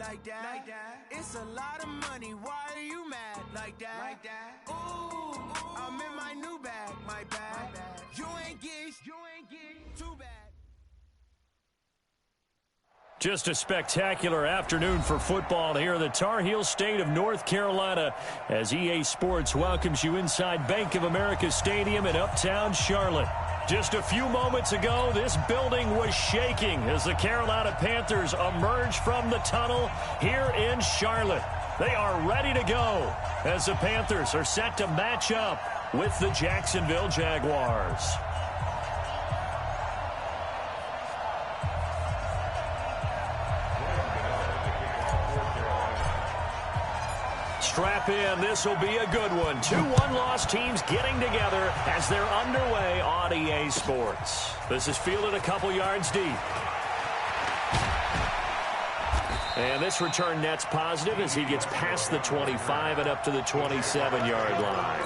like that. It's a lot of money, why are you mad like that? Ooh, I'm in my new bag, my bag. You ain't get too bad. Just a spectacular afternoon for football here in the Tar Heel state of North Carolina as EA Sports welcomes you inside Bank of America Stadium in uptown Charlotte. Just a few moments ago, this building was shaking as the Carolina Panthers emerge from the tunnel here in Charlotte. They are ready to go as the Panthers are set to match up with the Jacksonville Jaguars. Strap in, this will be a good one. Two one-loss teams getting together as they're underway on EA Sports. This is fielded a couple yards deep. And this return net's positive as he gets past the 25 and up to the 27-yard line.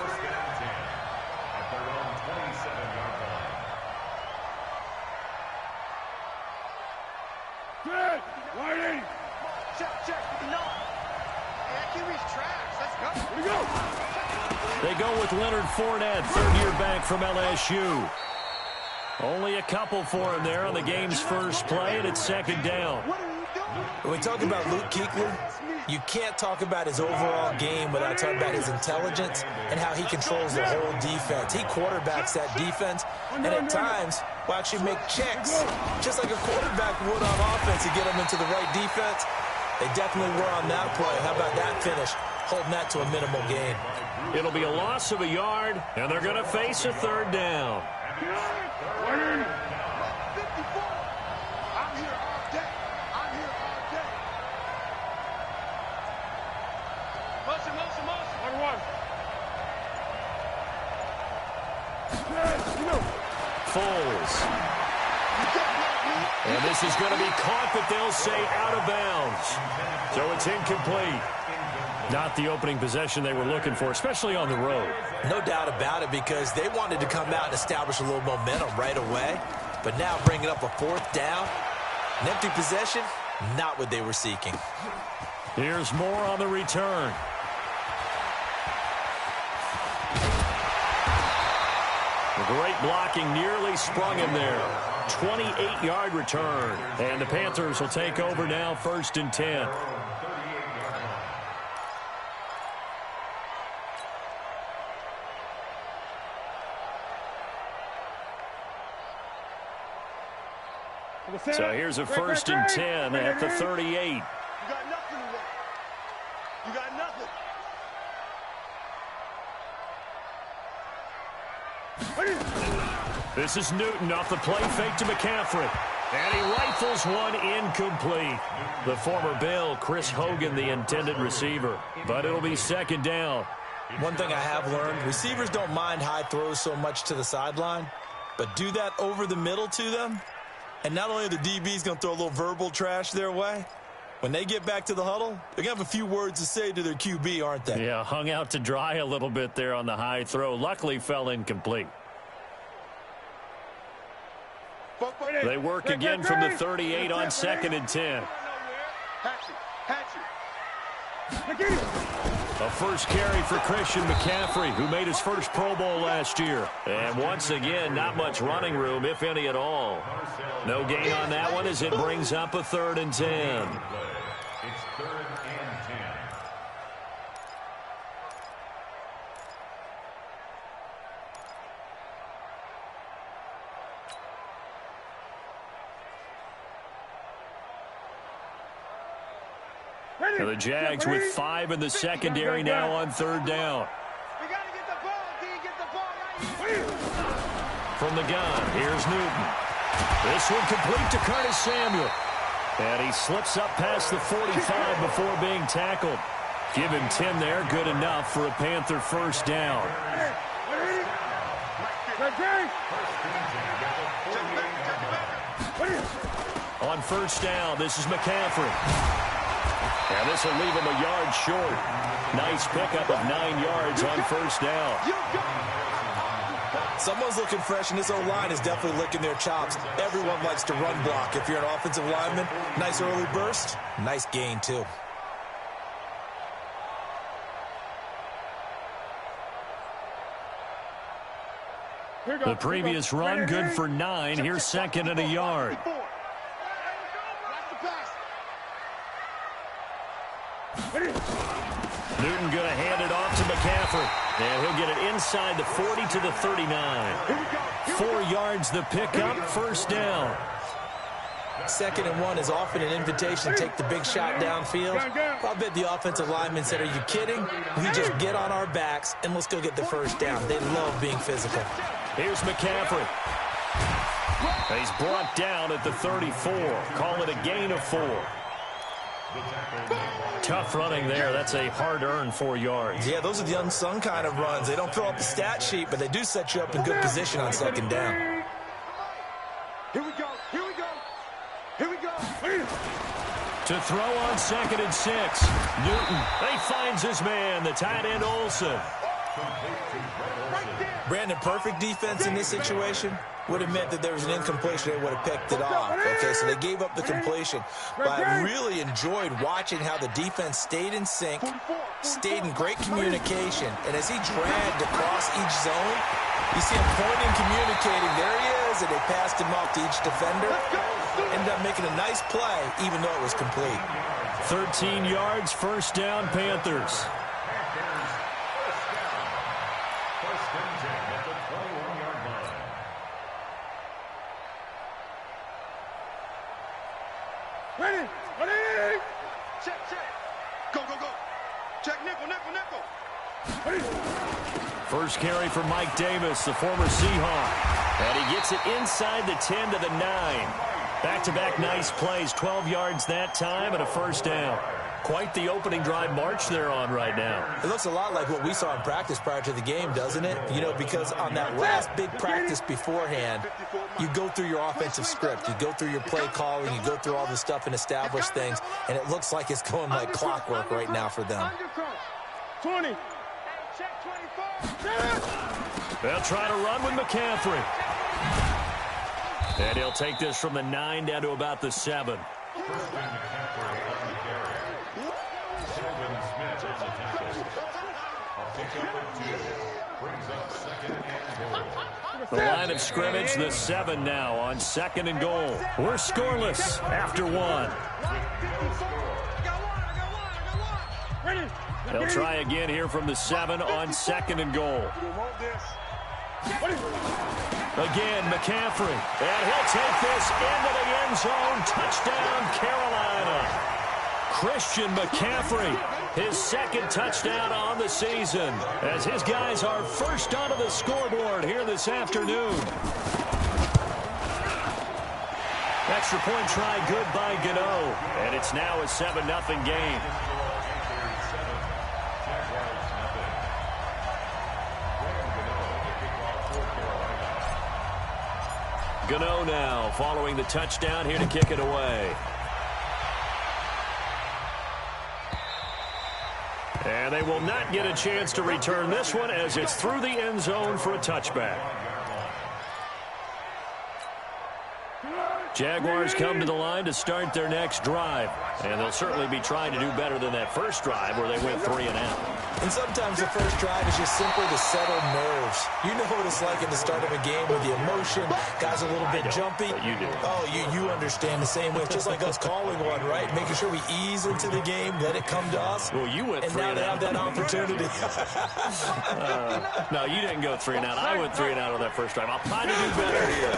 Good! Whiting! Check. No. That QB's trash. Let's go. Here we go. They go with Leonard Fournette, third-year back from LSU. Only a couple for him there on the game's first play, and it's second down. When we talk about Luke Kuechly, you can't talk about his overall game without talking about his intelligence and how he controls the whole defense. He quarterbacks that defense, and at times will actually make checks, just like a quarterback would on offense to get them into the right defense. They definitely were on that play. How about that finish, holding that to a minimal gain? It'll be a loss of a yard, and they're going to face a third down. Foles. And this is going to be caught, but they'll say out of bounds. So it's incomplete. Not the opening possession they were looking for, especially on the road. No doubt about it, because they wanted to come out and establish a little momentum right away. But now bringing up a fourth down, an empty possession, not what they were seeking. Here's more on the return. Great blocking, nearly sprung him there. 28-yard return. And the Panthers will take over now, 1st and 10. So here's a 1st and 10 at the 38. You got nothing to work. You got nothing. This is Newton off the play fake to McCaffrey. And he rifles one incomplete. The former Bill, Chris Hogan, the intended receiver. But it'll be second down. One thing I have learned, receivers don't mind high throws so much to the sideline, but do that over the middle to them, and not only are the DBs going to throw a little verbal trash their way, when they get back to the huddle, they're going to have a few words to say to their QB, aren't they? Yeah, hung out to dry a little bit there on the high throw. Luckily fell incomplete. They work again from the 38 on 2nd and 10. A first carry for Christian McCaffrey, who made his first Pro Bowl last year. And once again, not much running room, if any at all. No gain on that one as it brings up a 3rd and 10. It's 3rd and 10. So the Jags with 5 in the secondary now on 3rd down. We got to get the ball. D, get the ball right. From the gun, here's Newton. This one complete to Curtis Samuel. And he slips up past the 45 before being tackled. Give him 10 there, good enough for a Panther first down. On first down, this is McCaffrey. And this will leave him a yard short. Nice pickup of 9 yards on first down. someone's looking fresh, and this O-line is definitely licking their chops. Everyone likes to run block. If you're an offensive lineman, nice early burst, nice gain too. The previous run, good for 9. Here's second and a yard. Newton going to hand it off to McCaffrey. And he'll get it inside the 40 to the 39. 4 yards the pickup, first down. 2nd and 1 is often an invitation to take the big shot downfield. I'll bet the offensive linemen said, are you kidding? We just get on our backs and let's go get the first down. They love being physical. Here's McCaffrey. He's brought down at the 34. Call it a gain of 4. Tough running there. That's a hard-earned 4 yards. Yeah, those are the unsung kind of runs. They don't fill up the stat sheet, but they do set you up in good position on 2nd down. Here we go. Here we go. Here we go. To throw on 2nd and 6. Newton. He finds his man, the tight end Olsen. Brandon, perfect defense in this situation would have meant that there was an incompletion. They would have picked it off. Okay, so they gave up the completion. But I really enjoyed watching how the defense stayed in sync, stayed in great communication. And as he dragged across each zone, you see him pointing, communicating. There he is, and they passed him off to each defender. Ended up making a nice play, even though it was complete. 13 yards, first down, Panthers. Ready! Ready! Check, check. Go, go, go. Check, nickel, nickel, nickel. Ready. First carry for Mike Davis, the former Seahawk. And he gets it inside the 10 to the 9. Back-to-back nice plays, 12 yards that time and a first down. Quite the opening drive march they're on right now. It looks a lot like what we saw in practice prior to the game, doesn't it? You know, because on that last big practice beforehand, you go through your offensive script. You go through your play calling. You go through all this stuff and establish things. And it looks like it's going like clockwork right now for them. 20. They'll try to run with McCaffrey. And he'll take this from the 9 down to about the 7. The line of scrimmage, the 7 now on 2nd and goal. We're scoreless after 1. They'll try again here from the 7 on 2nd and goal. Again, McCaffrey. And he'll take this into the end zone. Touchdown, Carolina. Christian McCaffrey, his 2nd touchdown on the season, as his guys are first onto the scoreboard here this afternoon. Extra point try good by Gano, and it's now a 7-0 game. Gano now following the touchdown here to kick it away. And they will not get a chance to return this one as it's through the end zone for a touchback. Jaguars come to the line to start their next drive. And they'll certainly be trying to do better than that first drive where they went 3 and out. And sometimes the first drive is just simply to settle nerves. You know what it's like at the start of a game with the emotion. Guys a little bit jumpy. But you do. Oh, you understand the same way. Just like us calling one, right? Making sure we ease into the game, let it come to us. Well, you went 3 and and now out. they have that opportunity. No, you didn't go 3 and out. I went 3 and out on that first drive. I'll try to do better here.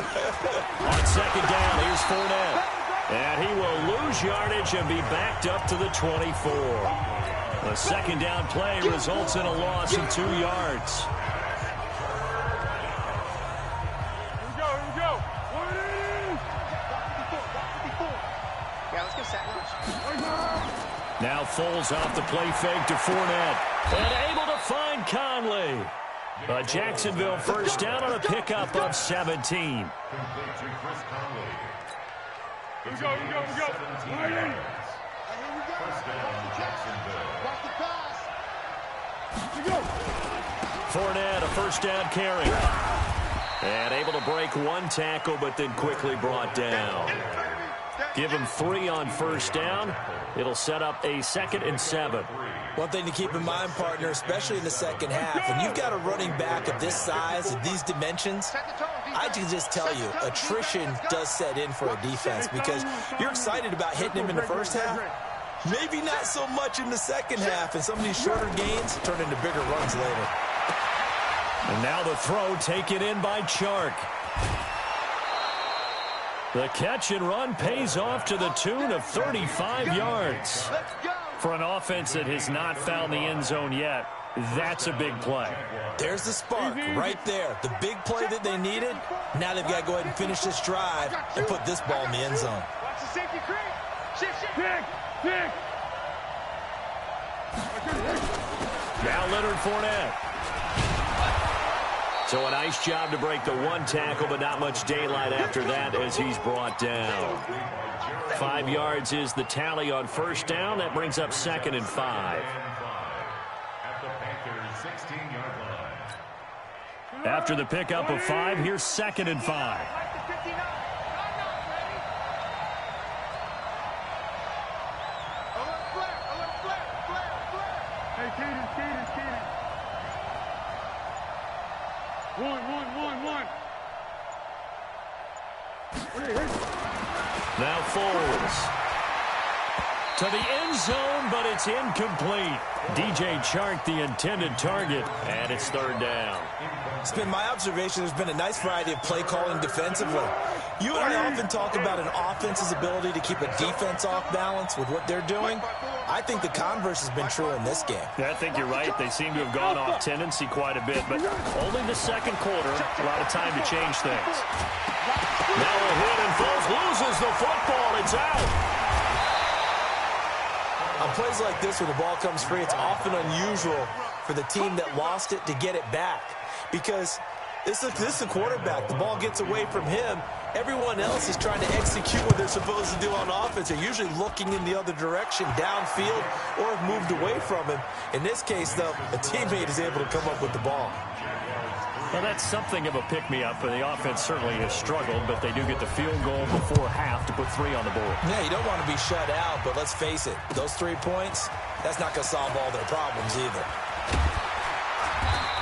On 2nd down, here's Fournette. And he will lose yardage and be backed up to the 24. The 2nd down play results in a loss of 2 yards. Here we go. Yeah, let's get sack lunch. Now Foles off the play fake to Fournette. And able to find Conley. A Jacksonville first down on a pickup of 17. Here we go. Fournette, a first down carry. And able to break one tackle, but then quickly brought down. Give him 3 on first down. It'll set up a 2nd and 7. One thing to keep in mind, partner, especially in the second half, when you've got a running back of this size, of these dimensions, I can just tell you, attrition does set in for a defense because you're excited about hitting him in the first half. Maybe not so much in the second half, and some of these shorter gains turn into bigger runs later. And now the throw taken in by Chark. The catch and run pays off to the tune of 35 yards. For an offense that has not found the end zone yet, that's a big play. There's the spark right there. The big play that they needed. Now they've got to go ahead and finish this drive and put this ball in the end zone. Watch the safety creep. Pick. Now Leonard Fournette. So a nice job to break the one tackle, but not much daylight after that as he's brought down. 5 yards is the tally on first down. That brings up 2nd and 5. After the pickup of 5, here's 2nd and 5. One. Now Foles to the end zone, but it's incomplete. DJ Chark, the intended target, and it's 3rd down. It's been my observation there's been a nice variety of play calling defensively. You and I often talk about an offense's ability to keep a defense off balance with what they're doing. I think the converse has been true in this game. Yeah, I think you're right. They seem to have gone off tendency quite a bit, but only the second quarter, a lot of time to change things. Now a hit, and Foles loses the football. It's out. On plays like this where the ball comes free, it's often unusual for the team that lost it to get it back because this is the quarterback. The ball gets away from him. Everyone else is trying to execute what they're supposed to do on offense. They're usually looking in the other direction, downfield, or have moved away from him. In this case, though, a teammate is able to come up with the ball. Well, that's something of a pick-me-up, and the offense certainly has struggled, but they do get the field goal before half to put 3 on the board. Yeah, you don't want to be shut out, but let's face it, those 3 points, that's not going to solve all their problems either.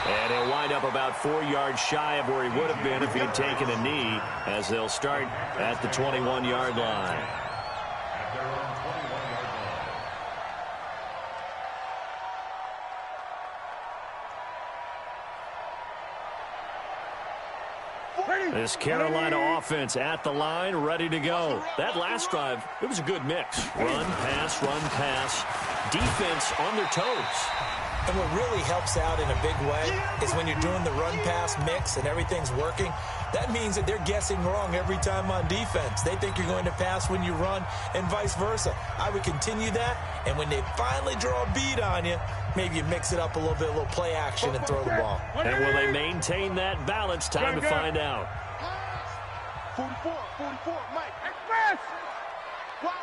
And he'll wind up about 4 yards shy of where he would have been if he had taken a knee, as they'll start at the 21-yard line. This Carolina offense at the line, ready to go. That last drive, it was a good mix. Run, pass, defense on their toes. And what really helps out in a big way is when you're doing the run-pass mix and everything's working, that means that they're guessing wrong every time on defense. They think you're going to pass when you run and vice versa. I would continue that, and when they finally draw a bead on you, maybe you mix it up a little bit, a little play action and throw the ball. And will they maintain that balance? Time to find out. 44, Mike. Express! Wild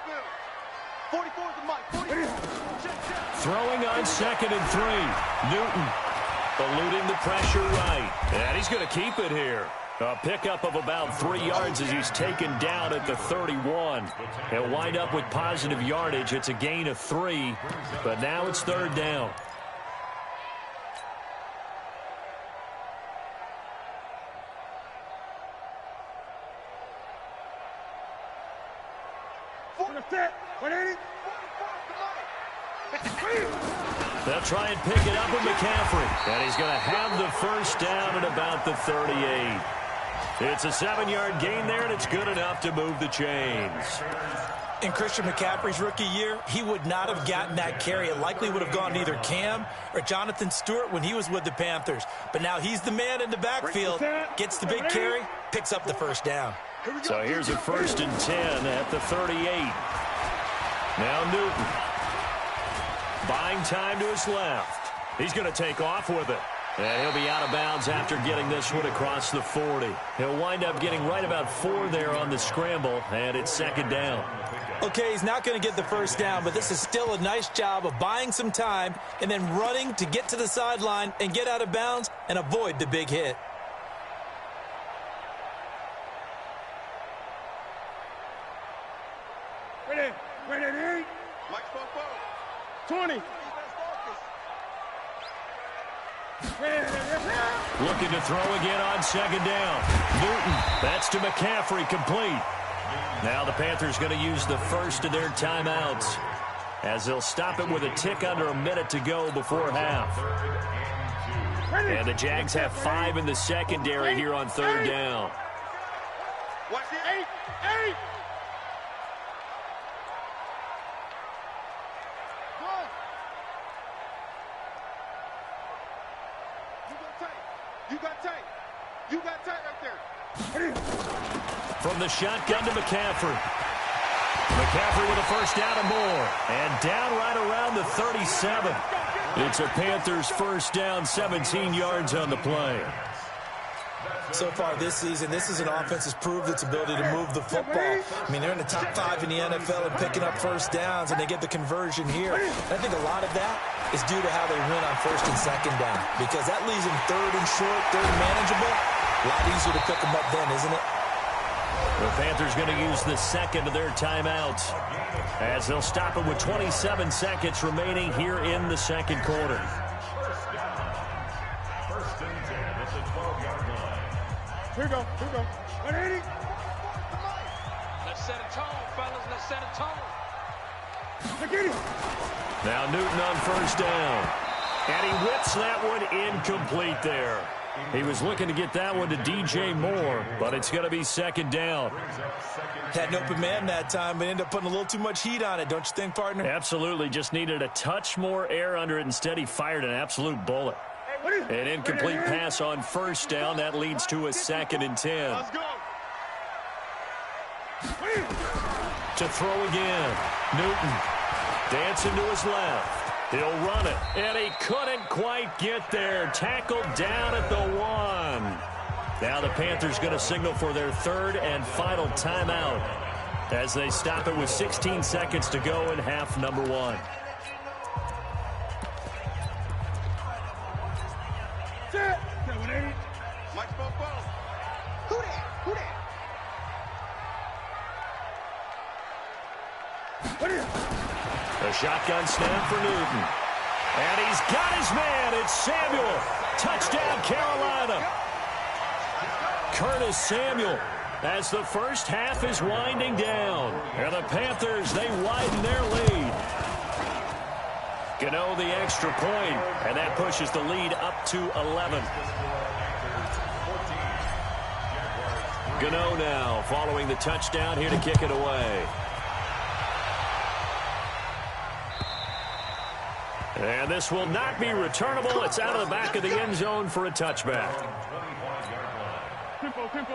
Bill. 44 is the Mike. 44. Throwing on 2nd and 3. Newton eluding the pressure right. And he's going to keep it here. A pickup of about 3 yards as he's taken down at the 31. He'll wind up with positive yardage. It's a gain of 3, but now it's 3rd down. They'll try and pick it up with McCaffrey. And he's going to have the first down at about the 38. It's a 7-yard gain there, and it's good enough to move the chains. In Christian McCaffrey's rookie year, he would not have gotten that carry. It likely would have gone to either Cam or Jonathan Stewart when he was with the Panthers. But now he's the man in the backfield, gets the big carry, picks up the first down. So here's a 1st and 10 at the 38. Now Newton. Buying time to his left. He's going to take off with it. And he'll be out of bounds after getting this one across the 40. He'll wind up getting right about 4 there on the scramble, and it's 2nd down. Okay, he's not going to get the first down, but this is still a nice job of buying some time and then running to get to the sideline and get out of bounds and avoid the big hit. 20. Looking to throw again on second down. Newton, that's to McCaffrey, complete. Now the Panthers going to use the first of their timeouts as they'll stop it with a tick under a minute to go before half. And the Jags have 5 in the secondary here on third down. Watch it. 8. You got tight right there. From the shotgun to McCaffrey. McCaffrey with a first down and more. And down right around the 37. It's a Panthers first down, 17 yards on the play. So far this season, this is an offense that's proved its ability to move the football. I mean, they're in the top 5 in the NFL and picking up first downs, and they get the conversion here. And I think a lot of that is due to how they win on first and second down, because that leaves them third and short, third and manageable. A lot easier to pick them up then, isn't it? The Panthers going to use the second of their timeouts as they'll stop it with 27 seconds remaining here in the second quarter. First and 10 at the 12-yard line. Here we go. 180. Let's set a tone, fellas. Let's set a tone. Now Newton on first down. And he whips that one incomplete there. He was looking to get that one to DJ Moore, but it's going to be second down. Had an open man that time, but ended up putting a little too much heat on it, don't you think, partner? Absolutely. Just needed a touch more air under it. Instead, he fired an absolute bullet. An incomplete pass on first down. That leads to a second and 10. Let's go. To throw again. Newton dancing to his left. He'll run it, and he couldn't quite get there. Tackled down at the 1. Now the Panthers going to signal for their third and final timeout as they stop it with 16 seconds to go in half number 1. Set. 180. Mike Bobo. Who that? A shotgun snap for Newton. And he's got his man. It's Samuel. Touchdown, Carolina. Curtis Samuel as the first half is winding down. And the Panthers, they widen their lead. Gano the extra point, and that pushes the lead up to 11. Gano now following the touchdown here to kick it away. And this will not be returnable. It's out of the back of the end zone for a touchback.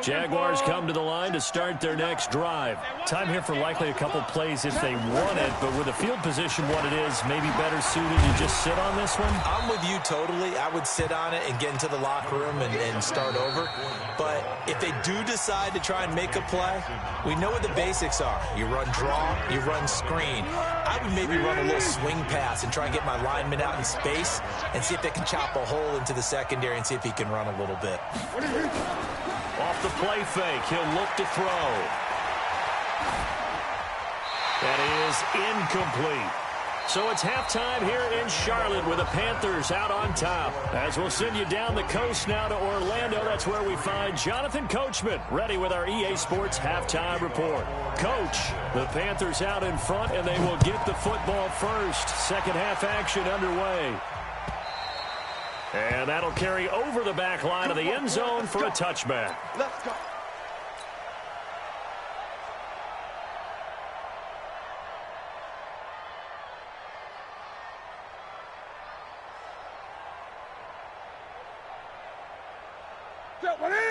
Jaguars come to the line to start their next drive. Time here for likely a couple plays if they want it, but with the field position what it is, maybe better suited to just sit on this one? I'm with you totally. I would sit on it and get into the locker room and start over. But if they do decide to try and make a play, we know what the basics are. You run draw, you run screen. I would maybe run a little swing pass and try and get my lineman out in space and see if they can chop a hole into the secondary and see if he can run a little bit. Off the play fake, he'll look to throw. That is incomplete. So it's halftime here in Charlotte with the Panthers out on top. As we'll send you down the coast now to Orlando, that's where we find Jonathan Coachman ready with our EA Sports halftime report. Coach, the Panthers out in front, and they will get the football first. Second half action underway. And that'll carry over the back line of the end zone for a touchback. Let's go.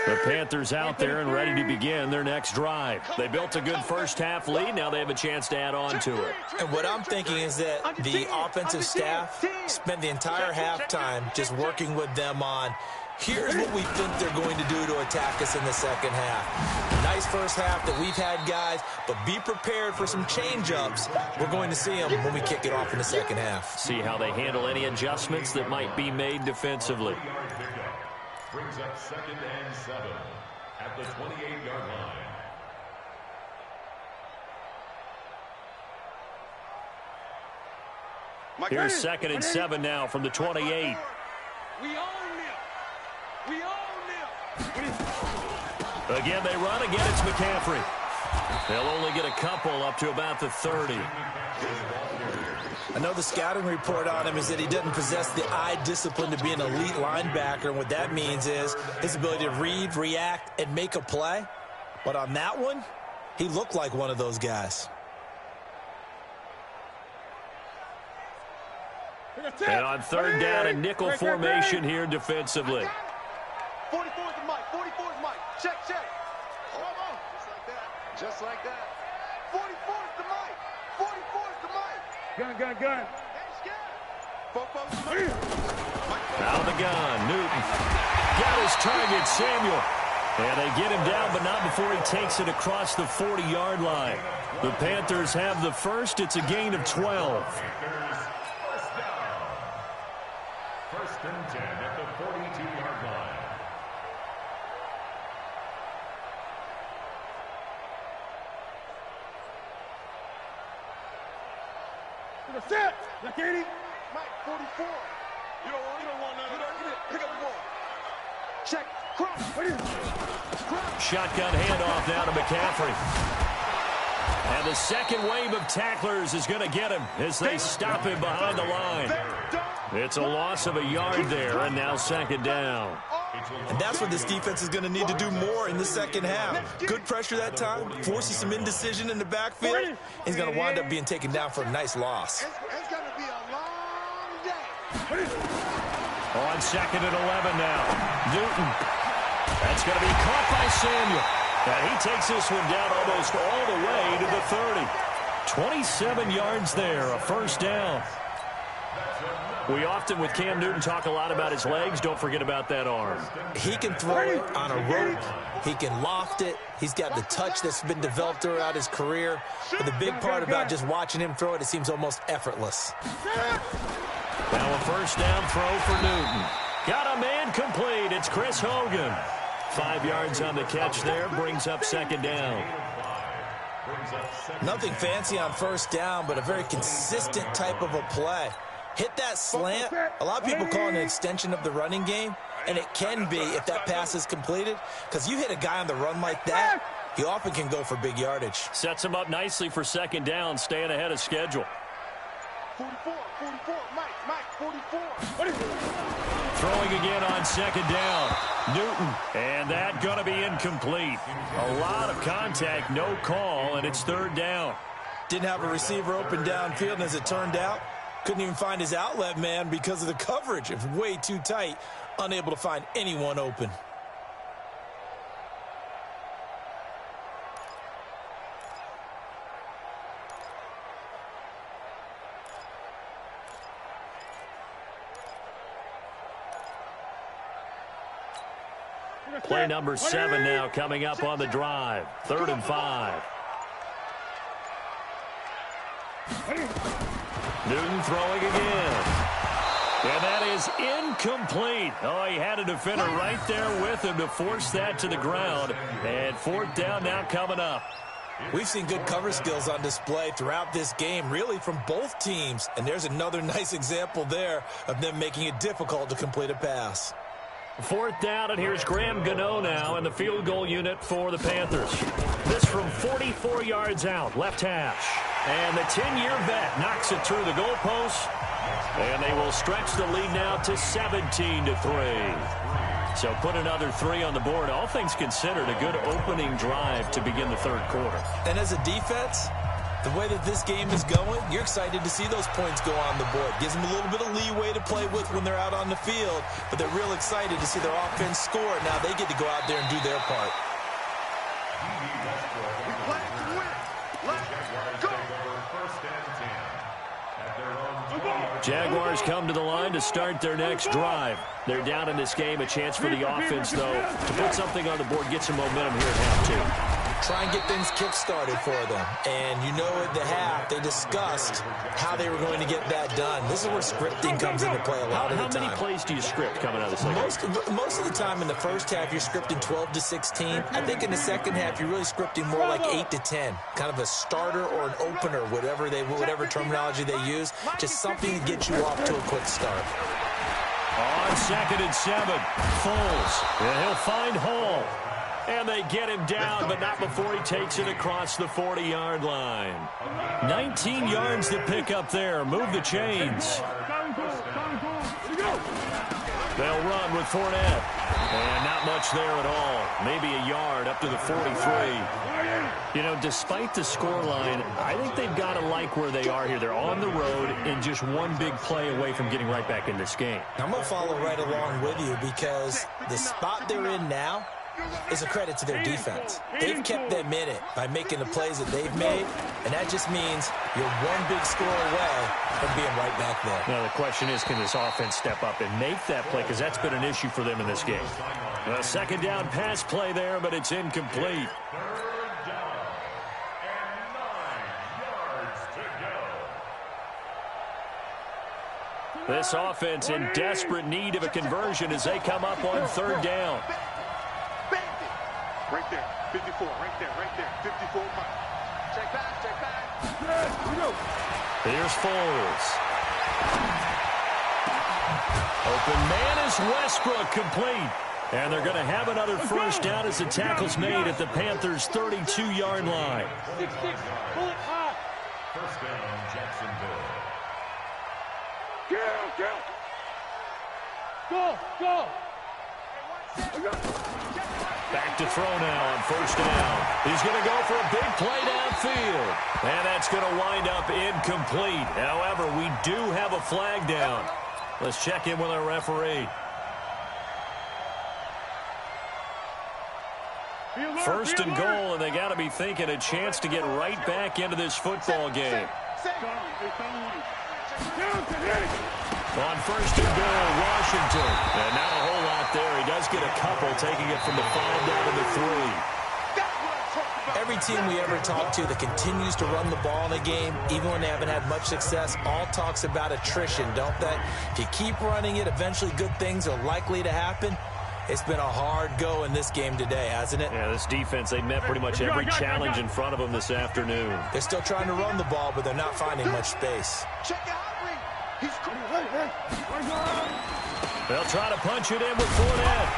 The Panthers out there and ready to begin their next drive. They built a good first half lead. Now they have a chance to add on to it. And what I'm thinking is that the offensive staff spent the entire halftime just working with them on, here's what we think they're going to do to attack us in the second half. Nice first half that we've had, guys, but be prepared for some change-ups. We're going to see them when we kick it off in the second half. See how they handle any adjustments that might be made defensively. Brings up second and 7 at the 28-yard line. Here's 2nd and 7 now from the 28. We own them. We own them. Again, they run. Again, it's McCaffrey. They'll only get a couple up to about the 30. I know the scouting report on him is that he doesn't possess the eye discipline to be an elite linebacker. And what that means is his ability to read, react, and make a play. But on that one, he looked like one of those guys. And on 3rd down, a nickel formation here defensively. 44 is the mic. 44 is the mic. Check. Come on. Just like that. 44 is the mic. 44 is the mic. Gun. Out of the gun, Newton. Got his target, Samuel. And they get him down, but not before he takes it across the 40-yard line. The Panthers have the first. It's a gain of 12. First and 10 at the 42-yard line. Set. Like 80. Mike, 44. You don't want none of that. Pick up the ball. Check. Cross. Shotgun handoff now to McCaffrey. And the second wave of tacklers is going to get him as they stop him behind the line. It's a loss of a yard there, and now 2nd down. And that's what this defense is going to need to do more in the second half. Good pressure that time, forces some indecision in the backfield. He's going to wind up being taken down for a nice loss. It's going to be a long day. On 2nd and 11 now. Newton. That's going to be caught by Samuel. And he takes this one down almost all the way to the 30. 27 yards there, a 1st down. We often, with Cam Newton, talk a lot about his legs. Don't forget about that arm. He can throw it on a rope. He can loft it. He's got the touch that's been developed throughout his career. But the big part about just watching him throw it seems almost effortless. Now a 1st down throw for Newton. Got a man complete. It's Chris Hogan. 5 yards on the catch there. Brings up 2nd down. Nothing fancy on 1st down, but a very consistent type of a play. Hit that slant. A lot of people call it an extension of the running game, and it can be if that pass is completed, because you hit a guy on the run like that, he often can go for big yardage. Sets him up nicely for 2nd down, staying ahead of schedule. 44, Mike, 44. Throwing again on 2nd down. Newton, and that going to be incomplete. A lot of contact, no call, and it's 3rd down. Didn't have a receiver open downfield, and as it turned out, couldn't even find his outlet man because of the coverage. It was way too tight, unable to find anyone open. Play number 7 now coming up on the drive. 3rd and 5. Newton throwing again. And that is incomplete. Oh, he had a defender right there with him to force that to the ground. And 4th down now coming up. We've seen good cover skills on display throughout this game, really from both teams. And there's another nice example there of them making it difficult to complete a pass. 4th down, and here's Graham Gano now in the field goal unit for the Panthers. This from 44 yards out, left hash. And the 10-year vet knocks it through the goalpost. And they will stretch the lead now to 17-3. So put another 3 on the board. All things considered, a good opening drive to begin the 3rd quarter. And as a defense, the way that this game is going, you're excited to see those points go on the board. Gives them a little bit of leeway to play with when they're out on the field, but they're real excited to see their offense score. Now they get to go out there and do their part. Jaguars come to the line to start their next drive. They're down in this game. A chance for the offense, though, to put something on the board, get some momentum here at half 2. try and get things kick-started for them. And you know at the half, they discussed how they were going to get that done. This is where scripting comes into play a lot of the time. How many plays do you script coming out of the second? Most of the time in the first half, you're scripting 12 to 16. I think in the second half, you're really scripting more like 8 to 10. Kind of a starter or an opener, whatever terminology they use. Just something to get you off to a quick start. On 2nd and 7, Foles. And he'll find Hall. And they get him down, but not before he takes it across the 40-yard line. 19 yards to pick up there. Move the chains. They'll run with Fournette. And not much there at all. Maybe a yard up to the 43. You know, despite the scoreline, I think they've got to like where they are here. They're on the road and just one big play away from getting right back in this game. I'm going to follow right along with you because the spot they're in now is a credit to their defense. They've kept them in it by making the plays that they've made, and that just means you're one big score away from being right back there. Now, the question is, can this offense step up and make that play? Because that's been an issue for them in this game. A 2nd down pass play there, but it's incomplete. 3rd down and 9 yards to go. This offense in desperate need of a conversion as they come up on 3rd down. Right there, 54, right there, 54. Check back. Here's Foles. Open man is Westbrook, complete. And they're going to have another first down as the tackle's made at the Panthers' 32-yard line. 6, pull it high. 1st down, Jacksonville. Go. Back to throw now on 1st down. He's going to go for a big play downfield. And that's going to wind up incomplete. However, we do have a flag down. Let's check in with our referee. 1st and goal, and they got to be thinking a chance to get right back into this football game. On 1st and goal, Washington. And not a whole lot there. He does get a couple, taking it from the 5 down to the 3. Every team we ever talk to that continues to run the ball in a game, even when they haven't had much success, all talks about attrition, don't they? If you keep running it, eventually good things are likely to happen. It's been a hard go in this game today, hasn't it? Yeah, this defense, they met pretty much every challenge in front of them this afternoon. They're still trying to run the ball, but they're not finding much space. Check out. They'll try to punch it in with Fournette.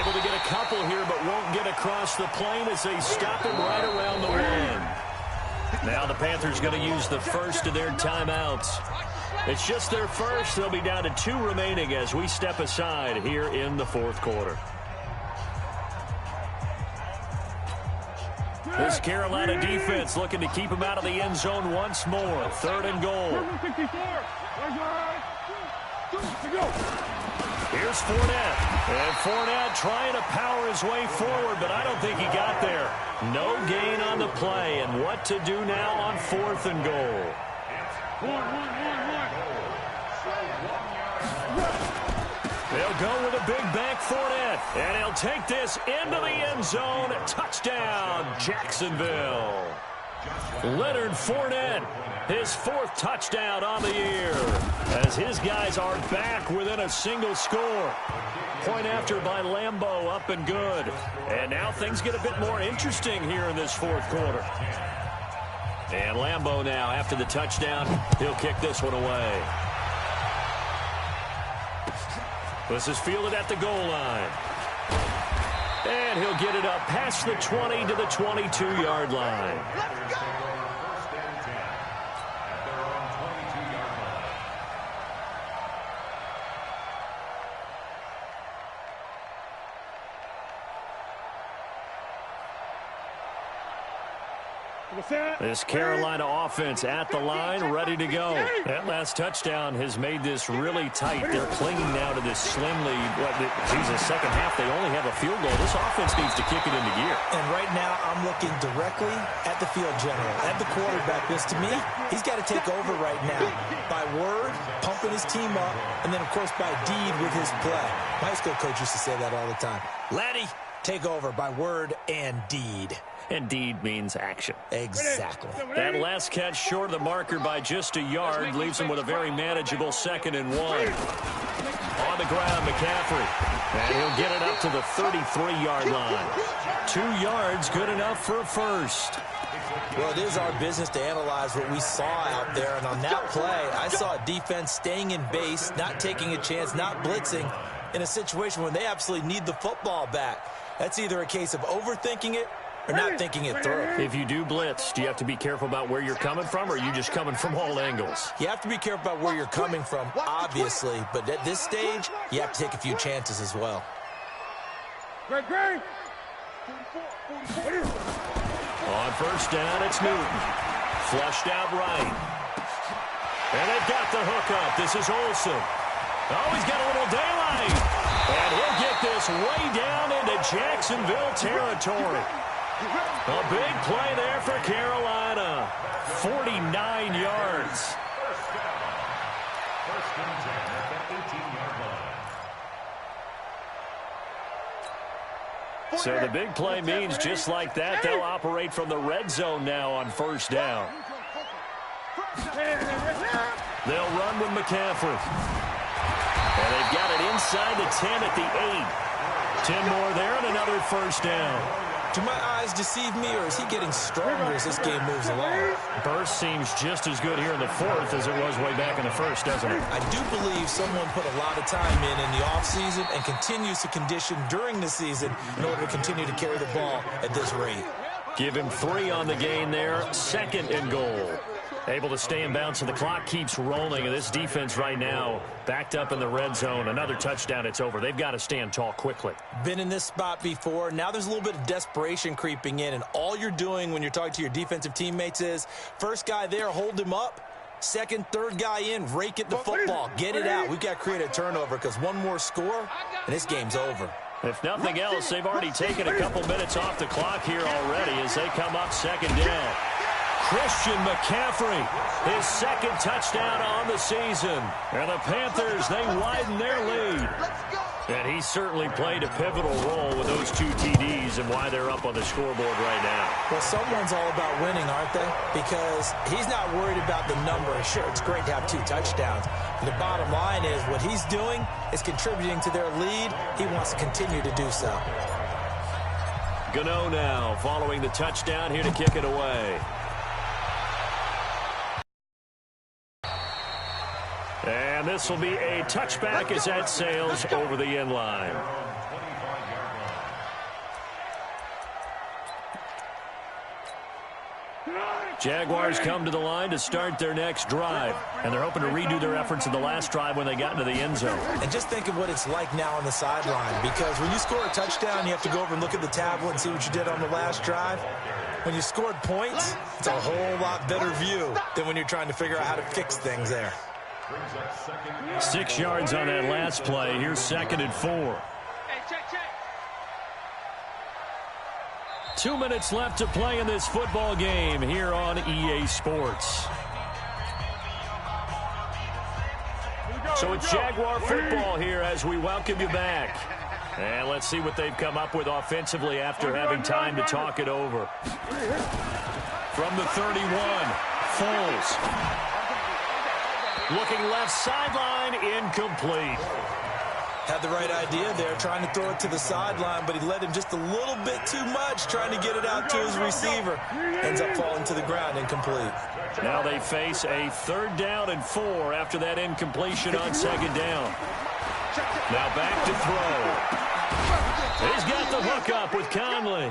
Able to get a couple here, but won't get across the plane as they stop him right around the 1. Now the Panthers going to use the first of their timeouts. It's just their first. They'll be down to 2 remaining as we step aside here in the 4th quarter. This Carolina defense looking to keep him out of the end zone once more. 3rd and goal. Here's Fournette. And Fournette trying to power his way forward, but I don't think he got there. No gain on the play. And what to do now on 4th and goal? They'll go with a big back Fournette. And he'll take this into the end zone. Touchdown, Jacksonville. Leonard Fournette, his 4th touchdown on the year, as his guys are back within a single score. Point after by Lambeau, up and good. And now things get a bit more interesting here in this 4th quarter. And Lambeau now, after the touchdown, he'll kick this one away. This is fielded at the goal line. And he'll get it up past the 20 to the 22-yard line. This Carolina offense at the line, ready to go. That last touchdown has made this really tight. They're clinging now to this slim lead. The second half, they only have a field goal. This offense needs to kick it into gear. And right now, I'm looking directly at the field general, at the quarterback. Because to me, he's got to take over right now. By word, pumping his team up, and then, of course, by deed with his play. My high school coach used to say that all the time. Laddie, take over by word and deed. And deed means action. Exactly. That last catch short of the marker by just a yard leaves him with a very manageable 2nd and 1. On the ground, McCaffrey. And he'll get it up to the 33-yard line. 2 yards, good enough for a first. Well, it is our business to analyze what we saw out there. And on that play, I saw a defense staying in base, not taking a chance, not blitzing in a situation where they absolutely need the football back. That's either a case of overthinking it or not thinking it through. If you do blitz, do you have to be careful about where you're coming from, or are you just coming from all angles? You have to be careful about where you're coming from, obviously. But at this stage, you have to take a few chances as well. On first down, it's Newton. Flushed out right. And they've got the hook up. This is Olsen. Oh, he's got a little daylight. And he'll get this way down into Jacksonville territory. A big play there for Carolina. 49 yards. First and 10 at the 18-yard line. So the big play means just like that, they'll operate from the red zone now on first down. They'll run with McCaffrey. And they've got it inside the 10 at the 8. 10 more there and another first down. Do my eyes deceive me, or is he getting stronger as this game moves along? Burst seems just as good here in the 4th as it was way back in the 1st, doesn't it? I do believe someone put a lot of time in the offseason and continues to condition during the season in order to continue to carry the ball at this rate. Give him 3 on the gain there. 2nd and goal. Able to stay in bounds, and the clock keeps rolling. And this defense right now backed up in the red zone. Another touchdown, it's over. They've got to stand tall quickly. Been in this spot before. Now there's a little bit of desperation creeping in, and all you're doing when you're talking to your defensive teammates is first guy there, hold him up. Second, third guy in, rake at the football. Get it out. We've got to create a turnover because one more score, and this game's over. If nothing else, they've already taken a couple minutes off the clock here already as they come up 2nd down. Christian McCaffrey, his 2nd touchdown on the season. And the Panthers, they widen their lead. And he certainly played a pivotal role with those 2 TDs and why they're up on the scoreboard right now. Well, someone's all about winning, aren't they? Because he's not worried about the number. Sure, it's great to have 2 touchdowns. The bottom line is what he's doing is contributing to their lead. He wants to continue to do so. Gano now following the touchdown here to kick it away. And this will be a touchback as that sails over the end line. Jaguars come to the line to start their next drive. And they're hoping to redo their efforts in the last drive when they got into the end zone. And just think of what it's like now on the sideline. Because when you score a touchdown, you have to go over and look at the tablet and see what you did on the last drive. When you scored points, it's a whole lot better view than when you're trying to figure out how to fix things there. 6 yards on that last play. Here's 2nd and 4. Hey, check. 2 minutes left to play in this football game here on EA Sports. So it's Jaguar football here as we welcome you back. And let's see what they've come up with offensively after having time to talk it over. From the 31, Foles. Looking left sideline, incomplete. Had the right idea there, trying to throw it to the sideline, but he led him just a little bit too much, trying to get it out to his receiver. Ends up falling to the ground, incomplete. Now they face a 3rd down and 4 after that incompletion on 2nd down. Now back to throw. He's got the hook up with Conley.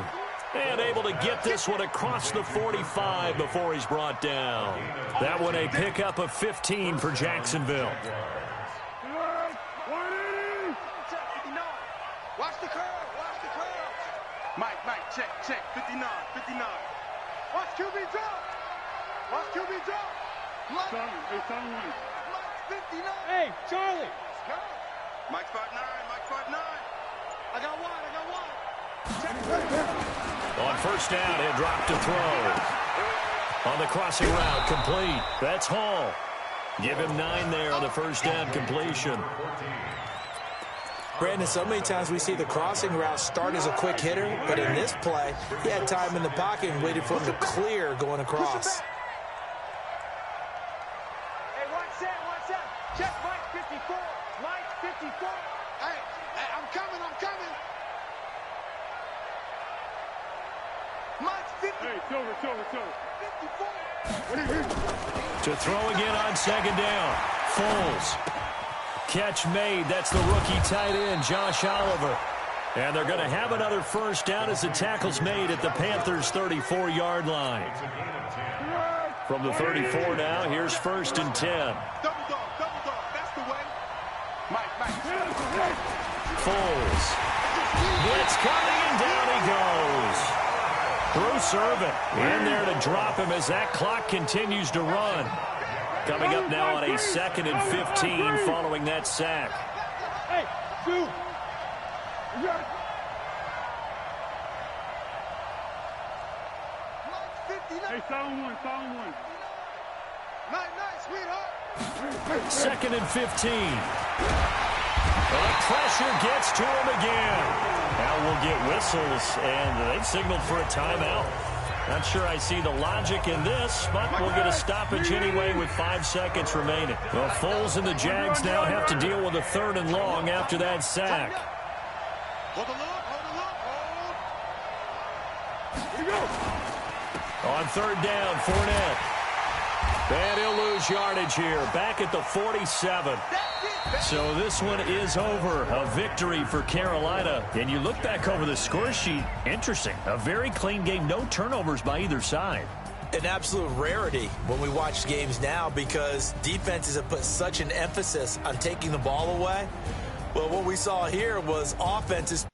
And able to get this one across the 45 before he's brought down. That one a pickup of 15 for Jacksonville. Watch the curve. Mike, check. 59. Watch QB drop. Mike, 59. Hey, Charlie. Mike 5'9. I got one. On first down, he'll drop to throw. On the crossing route, complete. That's Hall. Give him 9 there on the first down completion. Brandon, so many times we see the crossing route start as a quick hitter, but in this play, he had time in the pocket and waited for him to clear going across. Hey, watch that. Check Mike 54. Mike 54. Hey, I'm coming. Mike 50. Hey, Silver. 54. To throw again on second down. Foles. Catch made. That's the rookie tight end, Josh Oliver. And they're going to have another first down as the tackle's made at the Panthers' 34-yard line. From the 34 now, here's 1st and 10. Double dog. That's the way. Mike. Foles. Blitz coming, and down he goes. Bruce Irvin in there to drop him as that clock continues to run. Coming up now on a 2nd and 15 following that sack. Hey, two. Hey, sound one. Nice, sweetheart. 2nd and 15. Well, the pressure gets to him again. Now we'll get whistles, and they've signaled for a timeout. Not sure I see the logic in this, but we'll get a stoppage anyway with 5 seconds remaining. Well, Foles and the Jags now have to deal with a 3rd and long after that sack. Hold. Here we go. On 3rd down, Fournette. And he'll lose yardage here, back at the 47. So this one is over. A victory for Carolina. And you look back over the score sheet, interesting. A very clean game, no turnovers by either side. An absolute rarity when we watch games now because defenses have put such an emphasis on taking the ball away. Well, what we saw here was offenses